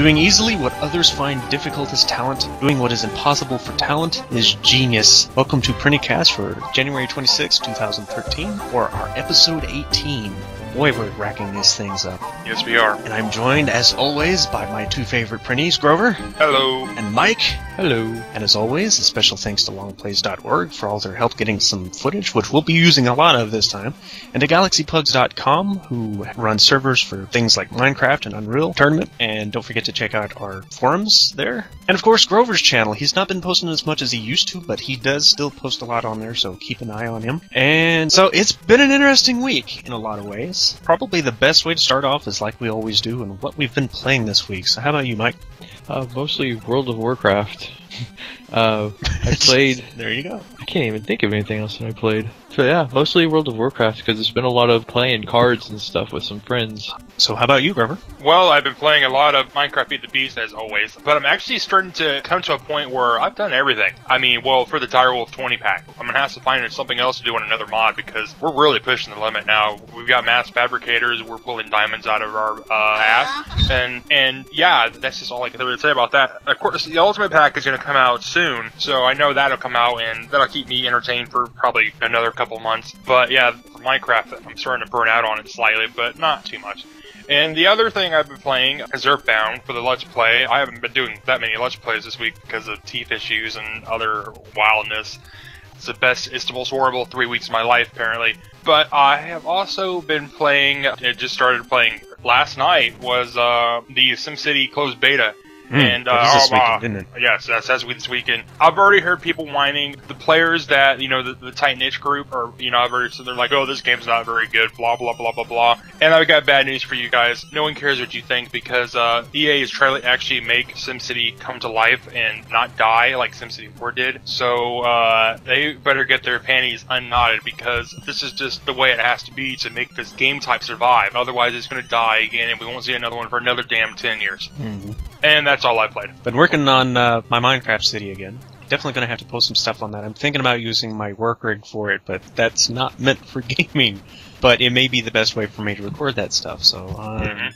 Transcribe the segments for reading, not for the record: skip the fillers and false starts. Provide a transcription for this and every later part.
Doing easily what others find difficult is talent. Doing what is impossible for talent is genius. Welcome to PrinnyCast for January 26, 2013, for our episode 18. Boy, we're racking these things up. Yes, we are. And I'm joined, as always, by my two favorite Prinnies, Grover. Hello. And Mike. Hello. And as always, a special thanks to longplays.org for all their help getting some footage, which we'll be using a lot of this time, and to galaxypugs.com, who run servers for things like Minecraft and Unreal Tournament, and don't forget to check out our forums there. And of course, Grover's channel. He's not been posting as much as he used to, but he does still post a lot on there, so keep an eye on him. And so it's been an interesting week in a lot of ways. Probably the best way to start off is like we always do, and what we've been playing this week. So how about you, Mike? Mostly World of Warcraft. I played... There you go. I can't even think of anything else that I played. So yeah, mostly World of Warcraft, because there's been a lot of playing cards and stuff with some friends. So how about you, Grover? Well, I've been playing a lot of Minecraft Beat the Beast, as always, but I'm actually starting to come to a point where I've done everything. I mean, well, for the Direwolf 20 pack, I'm going to have to find something else to do on another mod, because we're really pushing the limit now. We've got mass fabricators, we're pulling diamonds out of our ass, and yeah, that's just all I can really say about that. Of course, the Ultimate pack is going to come out soon, so I know that'll come out, and that'll keep me entertained for probably another couple months. But yeah, for Minecraft, I'm starting to burn out on it slightly, but not too much. And the other thing I've been playing is Earthbound for the Let's Play. I haven't been doing that many Let's Plays this week because of teeth issues and other wildness. It's the most horrible 3 weeks of my life, apparently. But I have also been playing, it just started playing last night, was the SimCity closed beta. And this weekend, didn't it? Yes, that's this weekend. I've already heard people whining. The players that, the tight niche group, or I've already, so they're like, oh, this game's not very good, blah blah blah blah blah. And I've got bad news for you guys. No one cares what you think, because EA is trying to actually make SimCity come to life and not die like SimCity 4 did. So they better get their panties unknotted, because this is just the way it has to be to make this game type survive. Otherwise, it's going to die again, and we won't see another one for another damn 10 years. Mm-hmm. And that's all I played. Been working on my Minecraft city again. Definitely going to have to post some stuff on that. I'm thinking about using my work rig for it, but that's not meant for gaming. But it may be the best way for me to record that stuff, so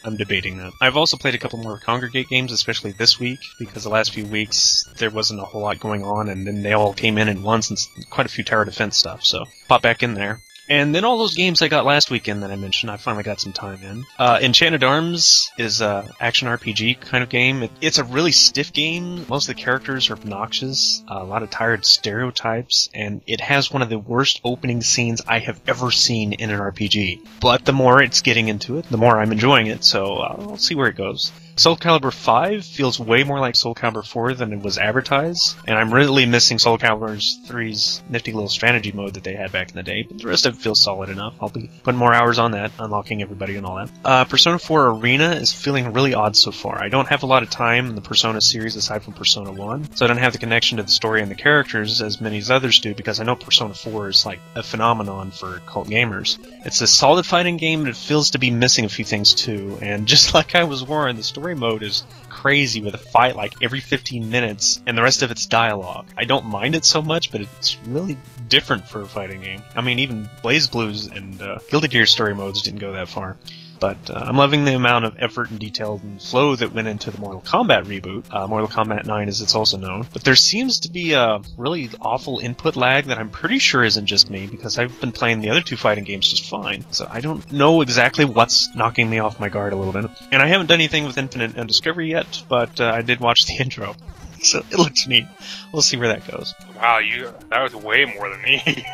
I'm debating that. I've also played a couple more Congregate games, especially this week, because the last few weeks there wasn't a whole lot going on, and then they all came in at once, and quite a few tower defense stuff, so pop back in there. And then all those games I got last weekend that I mentioned, I finally got some time in. Enchanted Arms is a action RPG kind of game. It's a really stiff game. Most of the characters are obnoxious, a lot of tired stereotypes, and it has one of the worst opening scenes I have ever seen in an RPG. But the more it's getting into it, the more I'm enjoying it, so I'll see where it goes. Soul Calibur 5 feels way more like Soul Calibur 4 than it was advertised, and I'm really missing Soul Calibur 3's nifty little strategy mode that they had back in the day, but the rest of it feels solid enough. I'll be putting more hours on that, unlocking everybody and all that. Persona 4 Arena is feeling really odd so far. I don't have a lot of time in the Persona series aside from Persona 1, so I don't have the connection to the story and the characters as many as others do, because I know Persona 4 is like a phenomenon for cult gamers. It's a solid fighting game, but it feels to be missing a few things too, and just like I was warned, the story mode is crazy with a fight like every 15 minutes, and the rest of it's dialogue. I don't mind it so much, but it's really different for a fighting game. I mean, even BlazBlue's and Guilty Gear story modes didn't go that far. But I'm loving the amount of effort and detail and flow that went into the Mortal Kombat reboot. Mortal Kombat 9 as it's also known. But there seems to be a really awful input lag that I'm pretty sure isn't just me, because I've been playing the other two fighting games just fine. So I don't know exactly what's knocking me off my guard a little bit. And I haven't done anything with Infinite Undiscovery yet, but I did watch the intro. So it looks neat. We'll see where that goes. Wow, that was way more than me.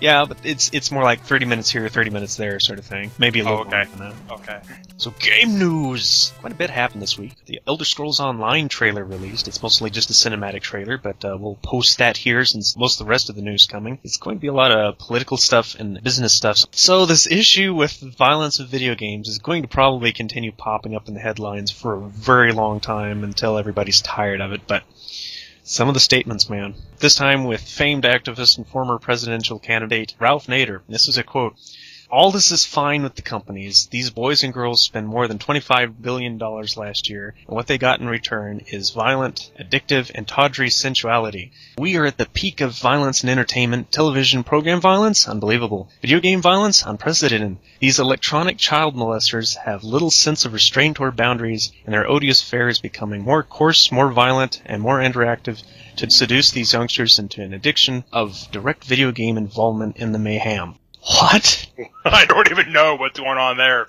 Yeah, but it's more like 30 minutes here, 30 minutes there sort of thing. Maybe a little more than that. Okay. So game news! Quite a bit happened this week. The Elder Scrolls Online trailer released. It's mostly just a cinematic trailer, but we'll post that here since most of the rest of the news is coming. It's going to be a lot of political stuff and business stuff. So this issue with the violence of video games is going to probably continue popping up in the headlines for a very long time until everybody's tired of it, but some of the statements, man. This time with famed activist and former presidential candidate Ralph Nader. This is a quote. All this is fine with the companies. These boys and girls spend more than $25 billion last year, and what they got in return is violent, addictive, and tawdry sensuality. We are at the peak of violence in entertainment. Television program violence? Unbelievable. Video game violence? Unprecedented. These electronic child molesters have little sense of restraint or boundaries, and their odious fare is becoming more coarse, more violent, and more interactive to seduce these youngsters into an addiction of direct video game involvement in the mayhem. What? I don't even know what's going on there.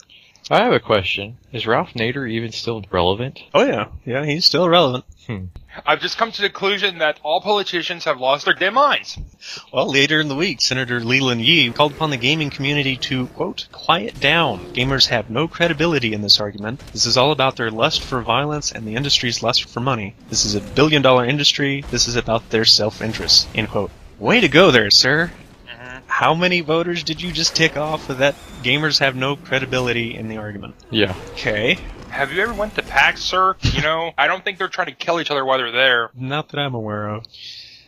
I have a question. Is Ralph Nader even still relevant? Oh yeah. Yeah, he's still relevant. I've just come to the conclusion that all politicians have lost their damn minds. Well, later in the week, Senator Leland Yee called upon the gaming community to, quote, quiet down. Gamers have no credibility in this argument. This is all about their lust for violence and the industry's lust for money. This is a billion-dollar industry. This is about their self-interest, end quote. Way to go there, sir. How many voters did you just tick off that gamers have no credibility in the argument? Yeah. Okay. Have you ever went to PAX, sir? You know, I don't think they're trying to kill each other while they're there. Not that I'm aware of.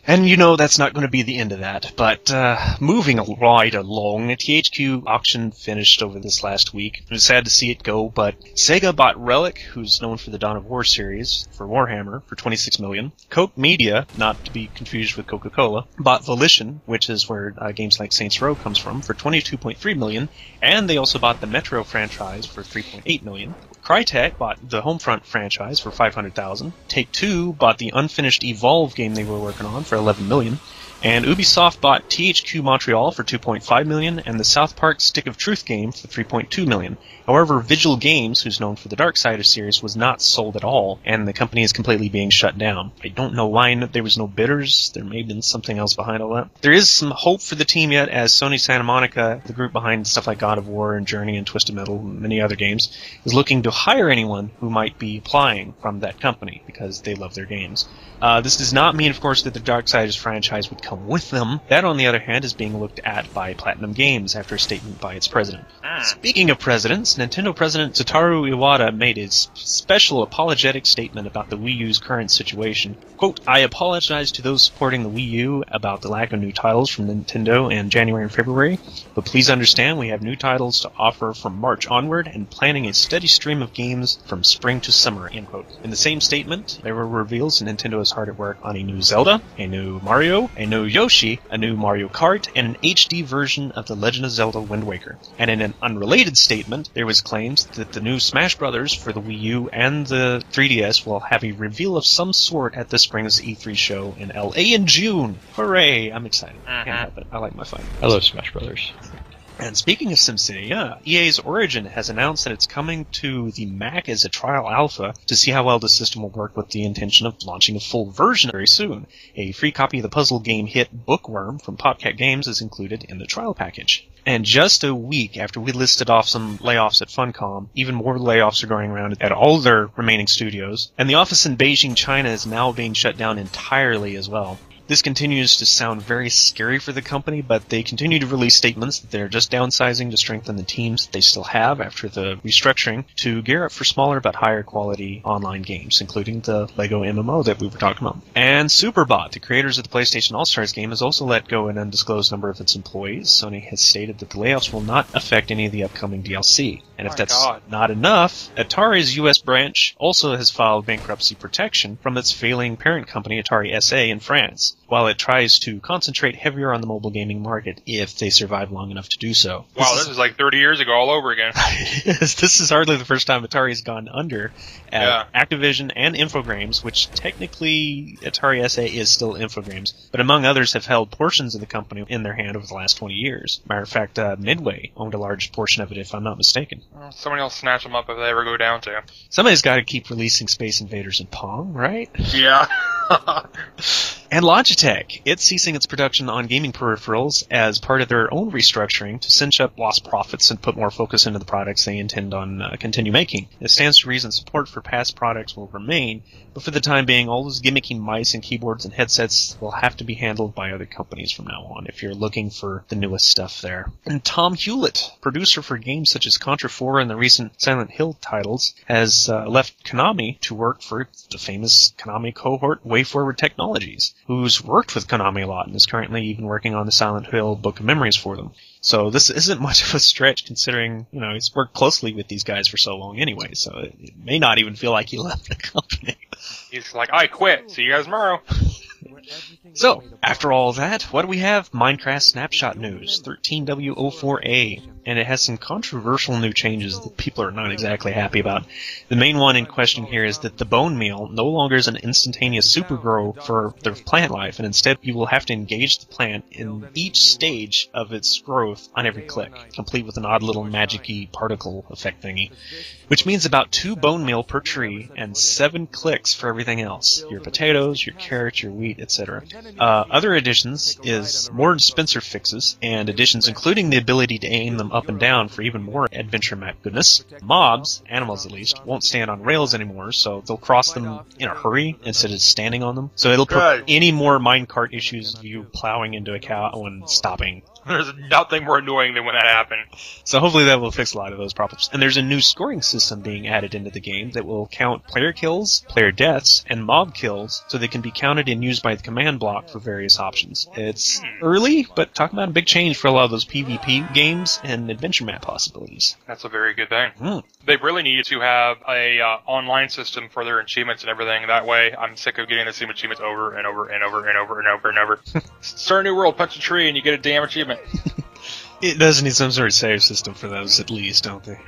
And that's not going to be the end of that. But moving right along, the THQ auction finished over this last week. It was sad to see it go, but Sega bought Relic, who's known for the Dawn of War series, for Warhammer, for $26 million. Coke Media, not to be confused with Coca-Cola, bought Volition, which is where games like Saints Row comes from, for $22.3 million. And they also bought the Metro franchise for $3.8 million. Crytek bought the Homefront franchise for $500,000. Take-Two bought the unfinished Evolve game they were working on for $11 million. And Ubisoft bought THQ Montreal for $2.5 million and the South Park Stick of Truth game for $3.2 million. However, Vigil Games, who's known for the Darksiders series, was not sold at all, and the company is completely being shut down. I don't know why there was no bidders. There may have been something else behind all that. There is some hope for the team yet, as Sony Santa Monica, the group behind stuff like God of War and Journey and Twisted Metal and many other games, is looking to hire anyone who might be applying from that company, because they love their games. This does not mean, of course, that the Darksiders franchise would come with them. That, on the other hand, is being looked at by Platinum Games after a statement by its president. Speaking of presidents, Nintendo President Satoru Iwata made a special apologetic statement about the Wii U's current situation. Quote, I apologize to those supporting the Wii U about the lack of new titles from Nintendo in January and February, but please understand we have new titles to offer from March onward and planning a steady stream of games from spring to summer, end quote. In the same statement, there were reveals Nintendo is hard at work on a new Zelda, a new Mario, a new Yoshi, a new Mario Kart, and an HD version of The Legend of Zelda Wind Waker. And in an unrelated statement, there was claims that the new Smash Bros. For the Wii U and the 3DS will have a reveal of some sort at this spring's E3 show in LA in June. Hooray! I'm excited. Can't help it. I like my fighting. I love Smash Brothers. And speaking of SimCity, EA's Origin has announced that it's coming to the Mac as a trial alpha to see how well the system will work, with the intention of launching a full version very soon. A free copy of the puzzle game hit Bookworm from Popcat Games is included in the trial package. And just a week after we listed off some layoffs at Funcom, even more layoffs are going around at all their remaining studios, and the office in Beijing, China is now being shut down entirely as well. This continues to sound very scary for the company, but they continue to release statements that they're just downsizing to strengthen the teams that they still have after the restructuring to gear up for smaller but higher quality online games, including the LEGO MMO that we were talking about. And Superbot, the creators of the PlayStation All-Stars game, has also let go an undisclosed number of its employees. Sony has stated that the layoffs will not affect any of the upcoming DLC. And if that's not enough, Atari's US branch also has filed bankruptcy protection from its failing parent company, Atari SA, in France, while it tries to concentrate heavier on the mobile gaming market if they survive long enough to do so. Wow, this is like 30 years ago all over again. This is hardly the first time Atari's gone under. Activision and Infogrames, which technically Atari SA is still Infogrames, but among others have held portions of the company in their hand over the last 20 years. Matter of fact, Midway owned a large portion of it, if I'm not mistaken. Well, somebody else snatch them up if they ever go down to. Somebody's got to keep releasing Space Invaders and Pong, right? Yeah. And Logitech, it's ceasing its production on gaming peripherals as part of their own restructuring to cinch up lost profits and put more focus into the products they intend on continue making. It stands to reason support for past products will remain, but for the time being, all those gimmicky mice and keyboards and headsets will have to be handled by other companies from now on if you're looking for the newest stuff there. And Tom Hewlett, producer for games such as Contra 4 and the recent Silent Hill titles, has left Konami to work for the famous Konami cohort WayForward Technologies. who's worked with Konami a lot and is currently even working on the Silent Hill Book of Memories for them. So this isn't much of a stretch considering, he's worked closely with these guys for so long anyway, so it may not even feel like he left the company. He's like, I quit. See you guys tomorrow. So, after all that, what do we have? Minecraft Snapshot News, 13W04A, and it has some controversial new changes that people are not exactly happy about. The main one in question here is that the bone meal no longer is an instantaneous super grow for the plant life, and instead you will have to engage the plant in each stage of its growth on every click, complete with an odd little magic-y particle effect thingy, which means about 2 bone meal per tree and 7 clicks for everything else, your potatoes, your carrots, your wheat, etc. Other additions is more dispenser fixes, and additions including the ability to aim them up and down for even more adventure map goodness. Mobs, animals at least, won't stand on rails anymore, so they'll cross them in a hurry instead of standing on them. So it'll prevent any more minecart issues of you plowing into a cow and stopping. There's nothing more annoying than when that happened. So hopefully that will fix a lot of those problems. And there's a new scoring system being added into the game that will count player kills, player deaths, and mob kills, so they can be counted and used by the command block for various options. It's early, but talk about a big change for a lot of those PvP games and adventure map possibilities. That's a very good thing. They really need to have a online system for their achievements and everything. That way, I'm sick of getting the same achievements over and over and over and over and over and over. Start a new world, punch a tree, and you get a damn achievement. It does need some sort of save system for those, at least, don't they?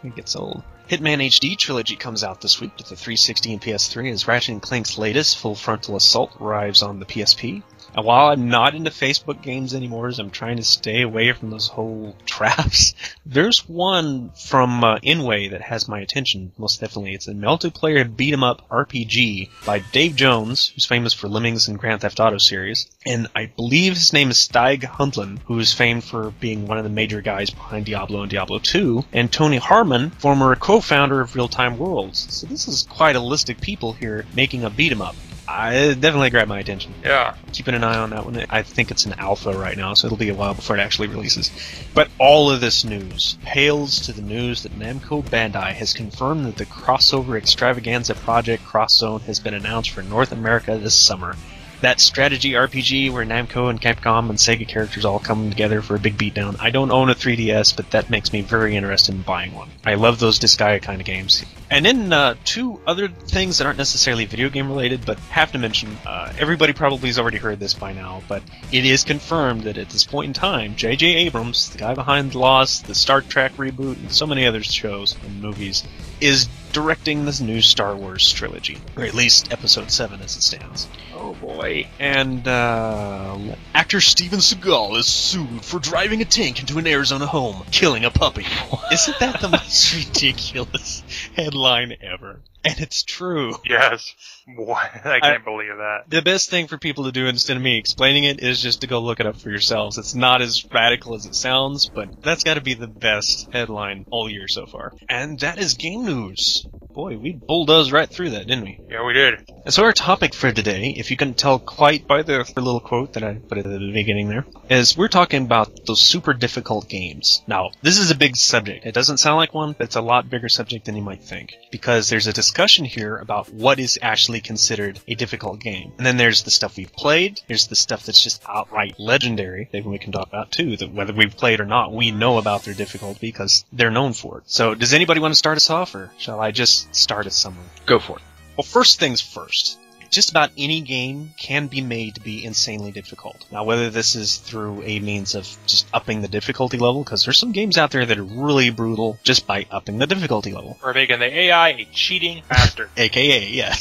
It gets old. Hitman HD Trilogy comes out this week to the 360 and PS3 as Ratchet & Clank's latest Full Frontal Assault arrives on the PSP. And while I'm not into Facebook games anymore, as I'm trying to stay away from those whole traps, there's one from Inway that has my attention, most definitely. It's a multiplayer beat-em-up RPG by Dave Jones, who's famous for Lemmings and Grand Theft Auto series, and I believe his name is Stig Huntlin, who is famed for being one of the major guys behind Diablo and Diablo 2, and Tony Harmon, former co-founder of Real-Time Worlds. So this is quite a list of people here making a beat-em-up. It definitely grabbed my attention. Yeah. Keeping an eye on that one. I think it's an alpha right now, so it'll be a while before it actually releases. But all of this news pales to the news that Namco Bandai has confirmed that the crossover extravaganza project CrossZone has been announced for North America this summer. That strategy RPG where Namco and Capcom and Sega characters all come together for a big beatdown. I don't own a 3DS, but that makes me very interested in buying one. I love those Disgaea kind of games. And then 2 other things that aren't necessarily video game related, but have to mention, everybody probably has already heard this by now, but it is confirmed that at this point in time, J.J. Abrams, the guy behind Lost, the Star Trek reboot, and so many other shows and movies, is directing this new Star Wars trilogy, or at least Episode 7 as it stands. Oh boy. And actor Steven Seagal is sued for driving a tank into an Arizona home, killing a puppy. Isn't that the most ridiculous headline ever? And it's true. Yes. What? I can't believe that. The best thing for people to do instead of me explaining it is just to go look it up for yourselves. It's not as radical as it sounds, but that's got to be the best headline all year so far. And that is game news. Boy, we bulldozed right through that, didn't we? Yeah, we did. And so our topic for today, if you couldn't tell quite by the little quote that I put at the beginning there, is we're talking about those super difficult games. Now, this is a big subject. It doesn't sound like one, but it's a lot bigger subject than you might think. Because there's a discussion here about what is actually considered a difficult game. And then there's the stuff we've played, there's the stuff that's just outright legendary, that we can talk about too, that whether we've played or not, we know about their difficulty because they're known for it. So, does anybody want to start us off, or shall I just start us somewhere? Go for it. Well, first things first. Just about any game can be made to be insanely difficult. Now, whether this is through a means of just upping the difficulty level, because there's some games out there that are really brutal just by upping the difficulty level. Or making the AI a cheating bastard. AKA, yeah.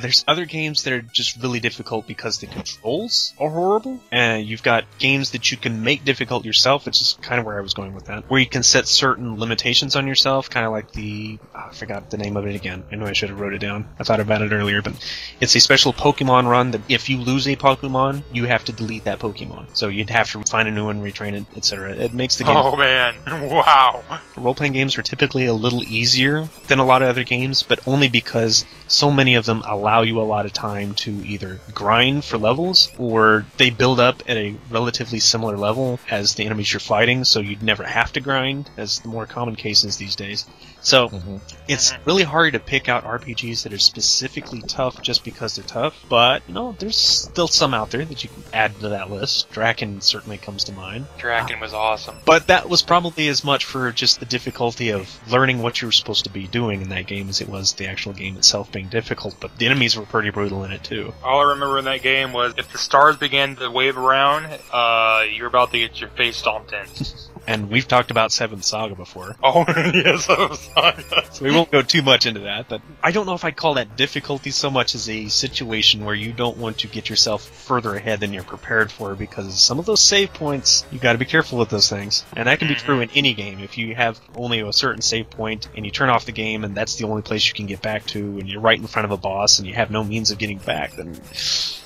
There's other games that are just really difficult because the controls are horrible. And you've got games that you can make difficult yourself, which is kind of where I was going with that. Where you can set certain limitations on yourself, kind of like I forgot the name of it again. I know I should have wrote it down. I thought about it earlier, but it's a special Pokemon run that if you lose a Pokemon, you have to delete that Pokemon. So you'd have to find a new one, retrain it, etc. It makes the game... Oh man, wow. Role-playing games are typically a little easier than a lot of other games, but only because so many of them allow you a lot of time to either grind for levels, or they build up at a relatively similar level as the enemies you're fighting, so you'd never have to grind, as the more common cases these days. So it's really hard to pick out RPGs that are specifically tough just because they're tough, but, you know, there's still some out there that you can add to that list. Draken certainly comes to mind. Draken was awesome. But that was probably as much for just the difficulty of learning what you were supposed to be doing in that game as it was the actual game itself being difficult, but the enemies were pretty brutal in it too. All I remember in that game was if the stars began to wave around, you're about to get your face stomped in. And we've talked about Seventh Saga before. Oh, yes, Seventh Saga. So we won't go too much into that, but I don't know if I'd call that difficulty so much as a situation where you don't want to get yourself further ahead than you're prepared for, because some of those save points, you gotta be careful with those things. And that can be true in any game. If you have only a certain save point and you turn off the game and that's the only place you can get back to, and you're right in front of a boss and you have no means of getting back, then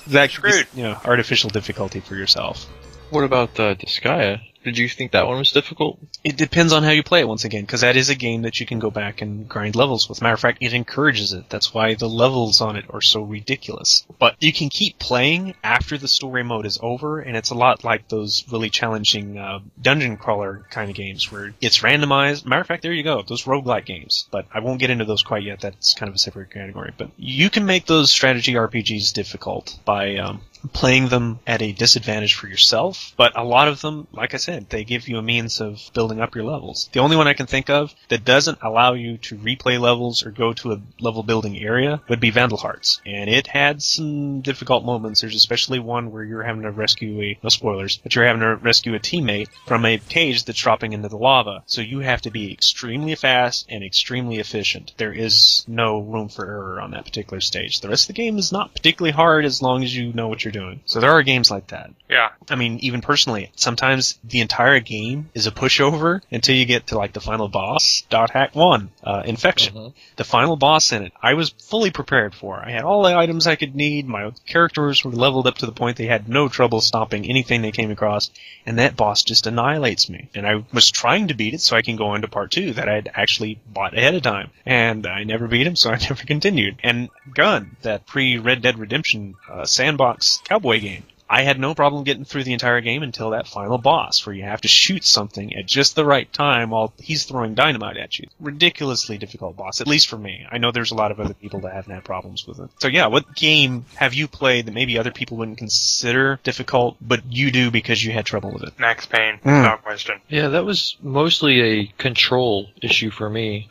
that could be, you know, artificial difficulty for yourself. What about Disgaea? Did you think that one was difficult? It depends on how you play it, once again, because that is a game that you can go back and grind levels with. Matter of fact, it encourages it. That's why the levels on it are so ridiculous. But you can keep playing after the story mode is over, and it's a lot like those really challenging dungeon crawler kind of games where it's randomized. Matter of fact, there you go, those roguelike games. But I won't get into those quite yet. That's kind of a separate category. But you can make those strategy RPGs difficult by playing them at a disadvantage for yourself, but a lot of them, like I said, they give you a means of building up your levels. The only one I can think of that doesn't allow you to replay levels or go to a level building area would be Vandal Hearts, and it had some difficult moments. There's especially one where you're having to rescue no spoilers, but you're having to rescue a teammate from a cage that's dropping into the lava, so you have to be extremely fast and extremely efficient. There is no room for error on that particular stage. The rest of the game is not particularly hard as long as you know what you're doing. So there are games like that. Yeah. I mean, even personally, sometimes the entire game is a pushover until you get to like the final boss, Hack 1, Infection. The final boss in it, I was fully prepared for. I had all the items I could need, my characters were leveled up to the point they had no trouble stopping anything they came across, and that boss just annihilates me. And I was trying to beat it so I can go into part 2 that I had actually bought ahead of time. And I never beat him, so I never continued. And Gun, that pre-Red Dead Redemption sandbox cowboy game, I had no problem getting through the entire game until that final boss, where you have to shoot something at just the right time while he's throwing dynamite at you. Ridiculously difficult boss, at least for me. I know there's a lot of other people that haven't had problems with it. So yeah, what game have you played that maybe other people wouldn't consider difficult, but you do because you had trouble with it? Max Payne, without question. Yeah, that was mostly a control issue for me.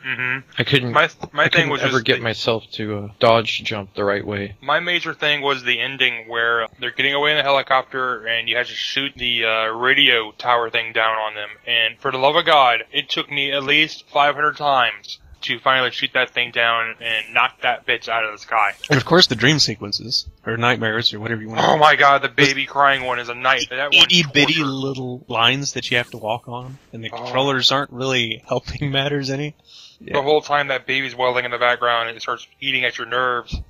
I couldn't. My I thing couldn't was ever just get myself to dodge jump the right way. My major thing was the ending where they're getting away in the helicopter and you had to shoot the radio tower thing down on them. And for the love of God, it took me at least 500 times to finally shoot that thing down and knock that bitch out of the sky. And of course the dream sequences, or nightmares, or whatever you want to Oh my God, the baby crying one is a night. That itty-bitty little lines that you have to walk on, and the controllers aren't really helping matters any. Yeah. The whole time that baby's wailing in the background and it starts eating at your nerves.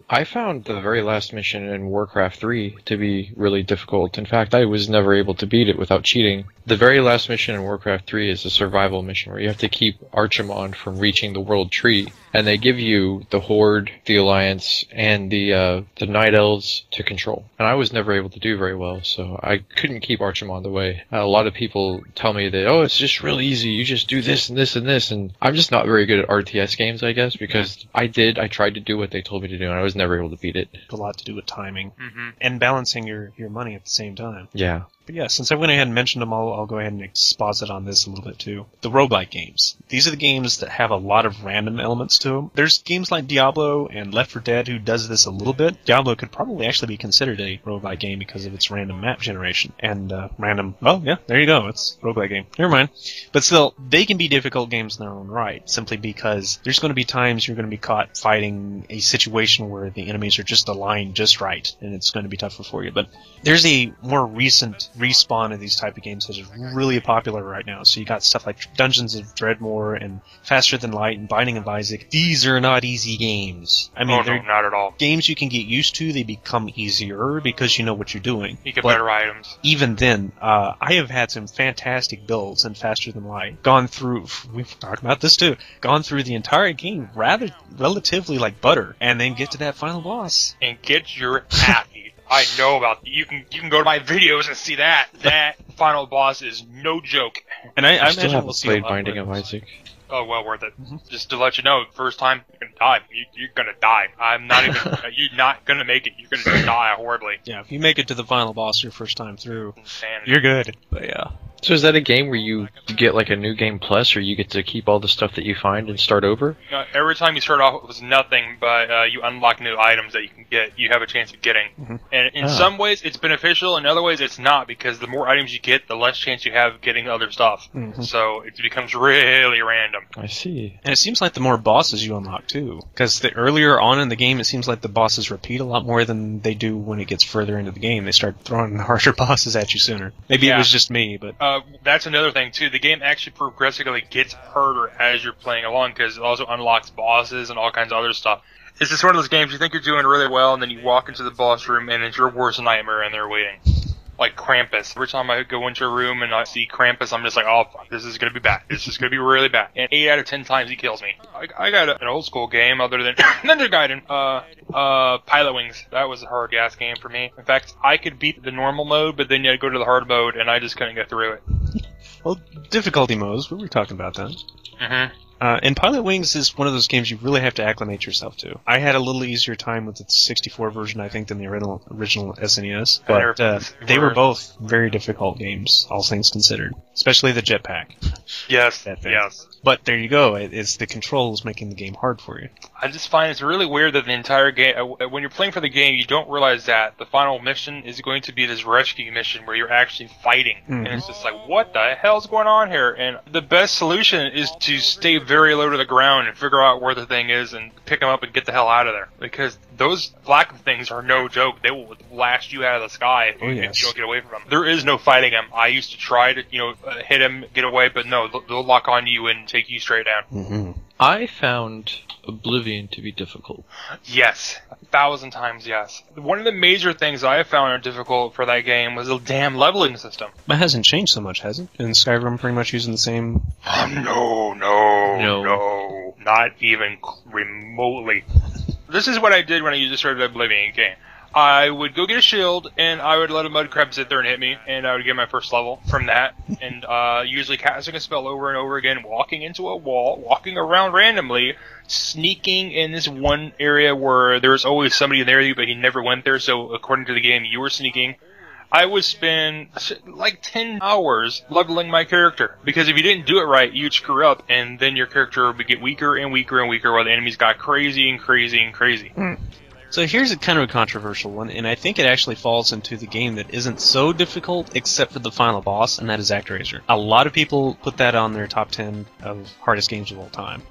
I found the very last mission in Warcraft 3 to be really difficult. In fact, I was never able to beat it without cheating. The very last mission in Warcraft 3 is a survival mission where you have to keep Archimond from reaching the World Tree. And they give you the Horde, the Alliance, and the Night Elves to control. And I was never able to do very well, so I couldn't keep Archimond away. A lot of people tell me that, oh, it's just real easy, you just do this and this and this, and I'm just not very good at RTS games, I guess, because I tried to do what they told me to do, and I was never able to beat it. A lot to do with timing, and balancing your money at the same time. Yeah. But yeah, since I went ahead and mentioned them, I'll go ahead and exposit on this a little bit too. The roguelike games. These are the games that have a lot of random elements to them. There's games like Diablo and Left 4 Dead who does this a little bit. Diablo could probably actually be considered a roguelike game because of its random map generation. And well, yeah, there you go. It's a roguelike game. Never mind. But still, they can be difficult games in their own right, simply because there's going to be times you're going to be caught fighting a situation where the enemies are just aligned just right, and it's going to be tougher for you. But there's a more recent respawn of these type of games that is really popular right now. So you got stuff like Dungeons of Dreadmore and Faster Than Light and Binding of Isaac. These are not easy games. I mean, no, not at all. Games you can get used to. They become easier because you know what you're doing. You get better items. Even then, I have had some fantastic builds in Faster Than Light. Gone through, we've talked about this too, gone through the entire game relatively like butter, and then get to that final boss. And get your ass eaten. I know about you can go to my videos and see that. That final boss is no joke. And I still haven't played Binding of Isaac. Oh, well worth it. Just to let you know, first time, you're gonna die. You're gonna die. I'm not even, you're not gonna make it. You're gonna die horribly. Yeah, if you make it to the final boss your first time through, Insanity. you're good. But yeah. So is that a game where you get like a new game plus, or you get to keep all the stuff that you find and start over? Every time you start off with nothing, but you unlock new items that you can get, you have a chance of getting. And in some ways, it's beneficial. In other ways, it's not, because the more items you get, the less chance you have of getting other stuff. So it becomes really random. I see. And it seems like the more bosses you unlock, too. Because the earlier on in the game, it seems like the bosses repeat a lot more than they do when it gets further into the game. They start throwing harsher bosses at you sooner. Maybe it was just me, but... that's another thing, too. The game actually progressively gets harder as you're playing along, because it also unlocks bosses and all kinds of other stuff. It's just one of those games you think you're doing really well, and then you walk into the boss room, and it's your worst nightmare, and they're waiting. Like Krampus. Every time I go into a room and I see Krampus, I'm just like, oh, fuck, this is going to be bad. This is going to be really bad. And 8 out of 10 times he kills me. I got an old school game other than Ninja Gaiden. Pilot Wings. That was a hard gas game for me. In fact, I could beat the normal mode, but then you had to go to the hard mode, and I just couldn't get through it. Well, difficulty modes, what were we talking about then? And Pilot Wings is one of those games you really have to acclimate yourself to. I had a little easier time with the 64 version, I think, than the original SNES. But they were both very difficult games, all things considered. Especially the jetpack. Yes, yes. But there you go. It's the controls making the game hard for you. I just find it's really weird that the entire game, when you're playing for the game, you don't realize that the final mission is going to be this rescue mission where you're actually fighting. And it's just like, what the hell's going on here? And the best solution is to stay very low to the ground and figure out where the thing is and pick them up and get the hell out of there. Because those black things are no joke. They will blast you out of the sky if you don't get away from them. There is no fighting them. I used to try to, hit them, get away, but no, they'll lock on you and take you straight down. I found Oblivion to be difficult. Yes. 1,000 times yes. One of the major things I found difficult for that game was the damn leveling system. It hasn't changed so much, has it? In Skyrim, pretty much using the same... No. Not even remotely. This is what I did when I used to start the Oblivion game. I would go get a shield, and I would let a mud crab sit there and hit me, and I would get my first level from that. And usually casting a spell over and over again, walking into a wall, walking around randomly, sneaking in this one area where there was always somebody in there, but he never went there, so according to the game, you were sneaking. I would spend like 10 hours leveling my character, because if you didn't do it right, you'd screw up, and then your character would get weaker and weaker and weaker while the enemies got crazy and crazy and crazy. So here's a kind of a controversial one, and I think it actually falls into the game that isn't so difficult except for the final boss, and that is ActRaiser. A lot of people put that on their top 10 of hardest games of all time.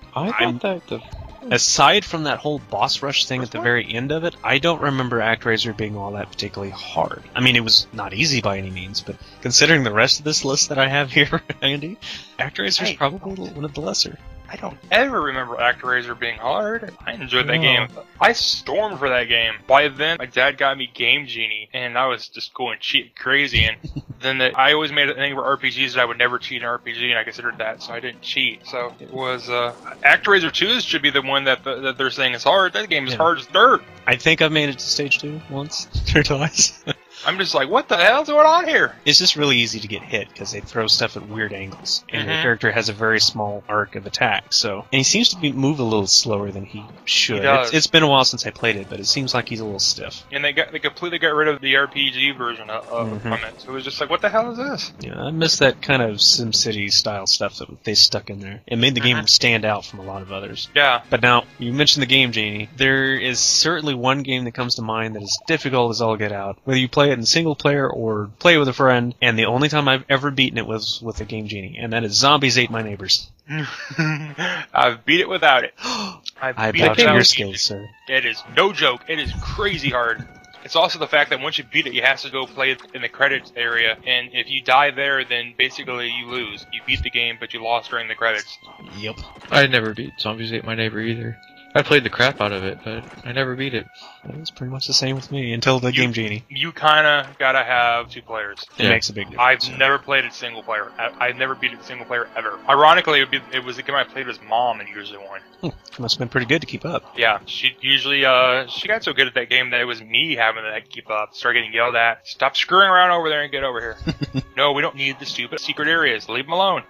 Aside from that whole boss rush thing at the very end of it, I don't remember ActRaiser being all that particularly hard. I mean, it was not easy by any means, but considering the rest of this list that I have here, Andy, ActRaiser is probably one of the lesser. I don't ever remember ActRaiser being hard. I enjoyed that game. I stormed for that game. By then, my dad got me Game Genie, and I was just going crazy. And then I always made a thing for RPGs that I would never cheat in an RPG, and I considered that, so I didn't cheat. So it was ActRaiser 2 should be the one that they're saying is hard. That game is hard as dirt. I think I've made it to stage 2 once or twice. I'm just like, what the hell's going on here? It's just really easy to get hit because they throw stuff at weird angles, and the character has a very small arc of attack. So, and he seems to move a little slower than he should. It's been a while since I played it, but it seems like he's a little stiff. And they completely got rid of the RPG version from it. So it was just like, what the hell is this? Yeah, I miss that kind of SimCity style stuff that they stuck in there. It made the game stand out from a lot of others. Yeah. But now, you mentioned the Game Genie. There is certainly one game that comes to mind that is difficult as all get out. Whether you play it in single player or play with a friend, and the only time I've ever beaten it was with a Game Genie, and that is Zombies Ate My Neighbors. I've beat it without it. I bow to your skills, sir. It is no joke. It is crazy hard. It's also the fact that once you beat it, you have to go play it in the credits area, and if you die there, then basically you lose. You beat the game, but you lost during the credits. Yep. I never beat Zombies Ate My Neighbor either. I played the crap out of it, but I never beat it. It's pretty much the same with me until the Game Genie. You kinda gotta have 2 players. It makes a big difference. I've never played it single player. I've never beat it single player ever. Ironically, it was the game I played with Mom and usually won. Must have been pretty good to keep up. Yeah, she usually, she got so good at that game that it was me having to keep up. Start getting yelled at. Stop screwing around over there and get over here. No, we don't need the stupid secret areas. Leave them alone.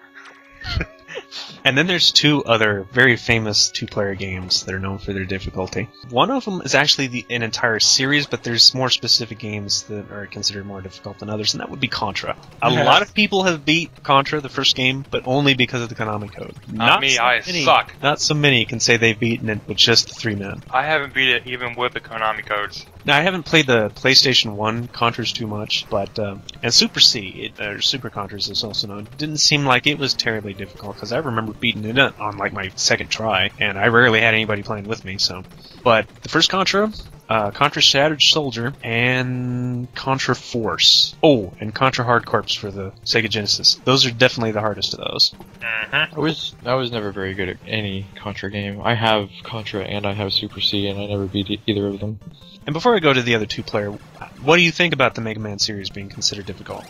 And then there's two other very famous two-player games that are known for their difficulty. One of them is actually an entire series, but there's more specific games that are considered more difficult than others, and that would be Contra. A lot of people have beat Contra, the first game, but only because of the Konami code. Not me, I suck. Not so many can say they've beaten it with just the 3 men. I haven't beat it even with the Konami codes. Now, I haven't played the PlayStation 1 Contras too much, but and Super C, or Super Contras is also known, didn't seem like it was terribly difficult, because I remember beating it on like my second try, and I rarely had anybody playing with me, so. But the first Contra, Contra Shattered Soldier, and Contra Force. Oh, and Contra Hard Corps for the Sega Genesis. Those are definitely the hardest of those. Mm-hmm. I was never very good at any Contra game. I have Contra and I have Super C, and I never beat either of them. And before I go to the other two-player, what do you think about the Mega Man series being considered difficult?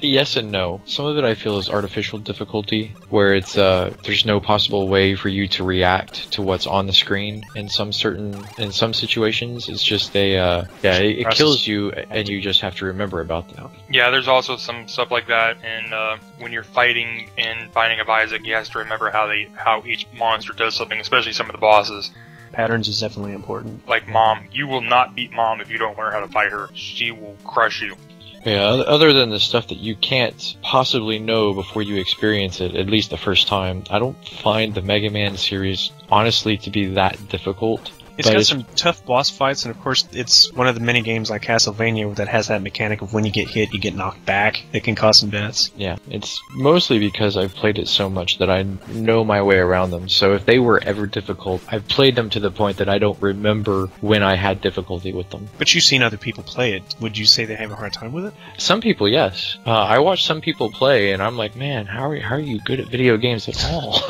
Yes and no. Some of it I feel is artificial difficulty, where it's there's no possible way for you to react to what's on the screen. In some situations, it's just it kills you, and you just have to remember about them. Yeah, there's also some stuff like that, and when you're fighting in Binding of Isaac, you have to remember how each monster does something, especially some of the bosses. Patterns is definitely important. Like Mom, you will not beat Mom if you don't learn how to fight her. She will crush you. Yeah, other than the stuff that you can't possibly know before you experience it, at least the first time, I don't find the Mega Man series, honestly, to be that difficult. It's got some tough boss fights, and of course, it's one of the many games like Castlevania that has that mechanic of when you get hit, you get knocked back. It can cause some deaths. Yeah, it's mostly because I've played it so much that I know my way around them. So if they were ever difficult, I've played them to the point that I don't remember when I had difficulty with them. But you've seen other people play it. Would you say they have a hard time with it? Some people, yes. I watch some people play, and I'm like, man, how are you good at video games at all?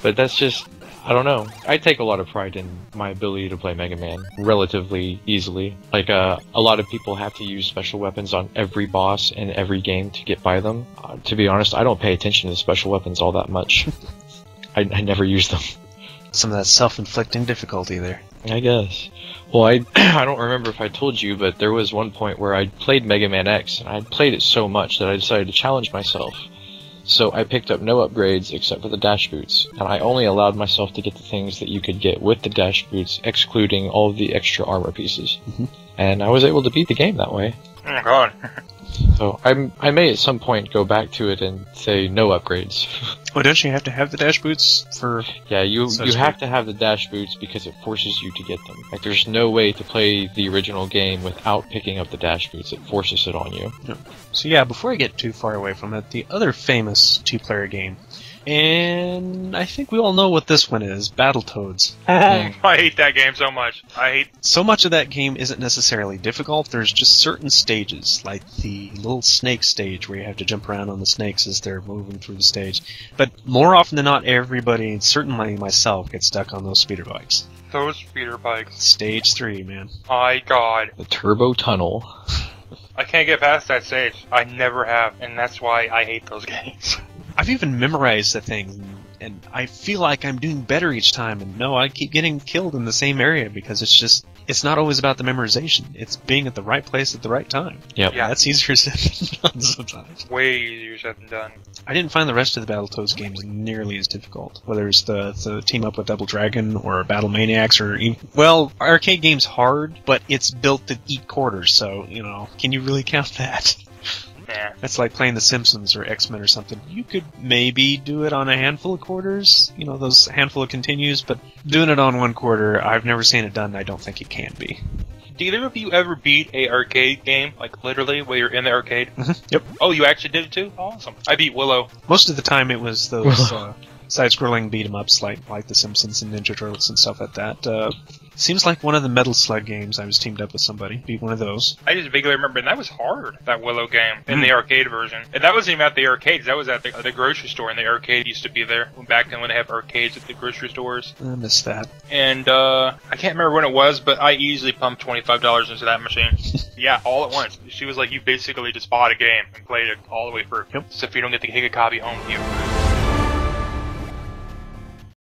But that's just... I don't know. I take a lot of pride in my ability to play Mega Man relatively easily. Like, a lot of people have to use special weapons on every boss in every game to get by them. To be honest, I don't pay attention to special weapons all that much. I never use them. Some of that self-inflicting difficulty there. I guess. Well, I don't remember if I told you, but there was one point where I played Mega Man X, and I played it so much that I decided to challenge myself. So I picked up no upgrades except for the dash boots, and I only allowed myself to get the things that you could get with the dash boots, excluding all of the extra armor pieces. Mm-hmm. And I was able to beat the game that way. Oh my god. So I may at some point go back to it and say no upgrades. Well, don't you have to have the dash boots for... Yeah, you have to have the dash boots because it forces you to get them. Like, there's no way to play the original game without picking up the dash boots. It forces it on you. Yeah. So yeah, before I get too far away from it, the other famous two-player game, and I think we all know what this one is, Battletoads. I hate that game so much. So much of that game isn't necessarily difficult. There's just certain stages, like the little snake stage where you have to jump around on the snakes as they're moving through the stage. But more often than not, everybody, certainly myself, gets stuck on those speeder bikes. Those speeder bikes. Stage 3, man. My god. The Turbo Tunnel. I can't get past that stage. I never have, and that's why I hate those games. I've even memorized the thing, and I feel like I'm doing better each time, and no, I keep getting killed in the same area because it's not always about the memorization. It's being at the right place at the right time. Yep. Yeah. That's easier said than done sometimes. Way easier said than done. I didn't find the rest of the Battletoads games nearly as difficult, whether it's the team up with Double Dragon or Battle Maniacs or even, well, arcade game's hard, but it's built to eat quarters, so, can you really count that? Yeah. That's like playing The Simpsons or X-Men or something. You could maybe do it on a handful of quarters, those handful of continues, but doing it on one quarter, I've never seen it done, and I don't think it can be. Did either of you ever beat a arcade game, like literally, where you're in the arcade? Mm-hmm. Yep. Oh, you actually did it too? Awesome. I beat Willow. Most of the time it was those side-scrolling beat-em-ups like The Simpsons and Ninja Turtles and stuff like that. Seems like one of the Metal Slug games I was teamed up with somebody. Beat one of those. I just vaguely remember, and that was hard, that Willow game, in the arcade version. And that wasn't even at the arcades, that was at the grocery store, and the arcade used to be there. Back then when they have arcades at the grocery stores. I missed that. And, I can't remember when it was, but I easily pumped $25 into that machine. Yeah, all at once. She was like, you basically just bought a game and played it all the way through. Yep. So if you don't get to take a copy home with you.